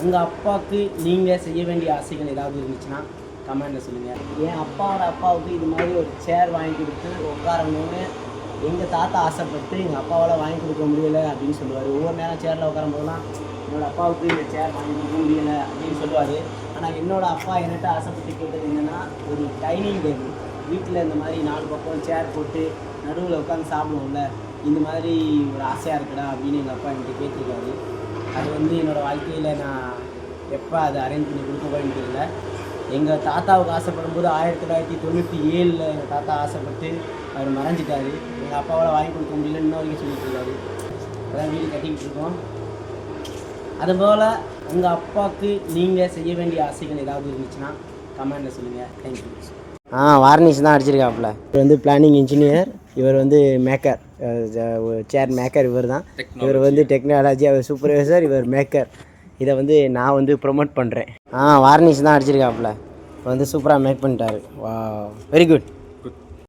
உங்கள் அப்பாவுக்கு நீங்கள் செய்ய வேண்டிய ஆசைகள் ஏதாவது இருந்துச்சுன்னா கமெண்டில் சொல்லுங்கள். என் அப்பாவோட அப்பாவுக்கு இது மாதிரி ஒரு சேர் வாங்கி கொடுத்து உட்காரணும்னு எங்கள் தாத்தா ஆசைப்பட்டு எங்கள் அப்பாவால் வாங்கி கொடுக்க முடியலை அப்படின்னு சொல்லுவார். ஒவ்வொரு நேரம் சேரில் உட்காரும் போதெல்லாம் என்னோடய அப்பாவுக்கு இந்த சேர் வாங்கி கொடுக்க முடியலை அப்படின்னு சொல்லுவார். ஆனால் என்னோடய அப்பா என்கிட்ட ஆசைப்பட்டு கேட்டது என்னென்னா, ஒரு டைனிங் டேபிள் வீட்டில் இந்த மாதிரி 4 பக்கம் சேர் போட்டு நடுவில் உட்காந்து சாப்பிடுவோம்ல, இந்த மாதிரி ஒரு ஆசையாக இருக்குடா அப்படின்னு எங்கள் அப்பா என்கிட்ட கேட்டிருக்காரு. அது வந்து என்னோடய வாழ்க்கையில் நான் எப்போ அதை அரேஞ்ச் பண்ணி கொடுக்க போகிறேன்னு தெரியல. எங்கள் தாத்தாவுக்கு ஆசைப்படும் போது 1997 எங்கள் தாத்தா ஆசைப்பட்டு அவர் மறைஞ்சிட்டார். எங்கள் அப்பாவால் வாங்கி கொடுக்க முடியல இன்னும் வரைக்கும் சொல்லிட்டு இருக்காரு. அதான் வீடு கட்டிக்கிட்டு இருக்கோம். அதுபோல் உங்கள் அப்பாவுக்கு நீங்கள் செய்ய வேண்டிய ஆசைகள் ஏதாவது இருந்துச்சுன்னா கமெண்டில் சொல்லுங்கள். தேங்க்யூ. வார்னிஷ் தான் அடிச்சிருக்காப்புல. இவர் வந்து பிளானிங் இன்ஜினியர், இவர் வந்து மேக்கர், சேர் மேக்கர் இவர் தான். இவர் வந்து டெக்னாலஜி, அவர் சூப்பர்வைசர், இவர் மேக்கர். இதை வந்து நான் வந்து ப்ரொமோட் பண்ணுறேன். வார்னிஷ் தான் அடிச்சிருக்காப்புல. இப்போ வந்து சூப்பராக மேக் பண்ணிட்டாரு. வா, வெரி குட்.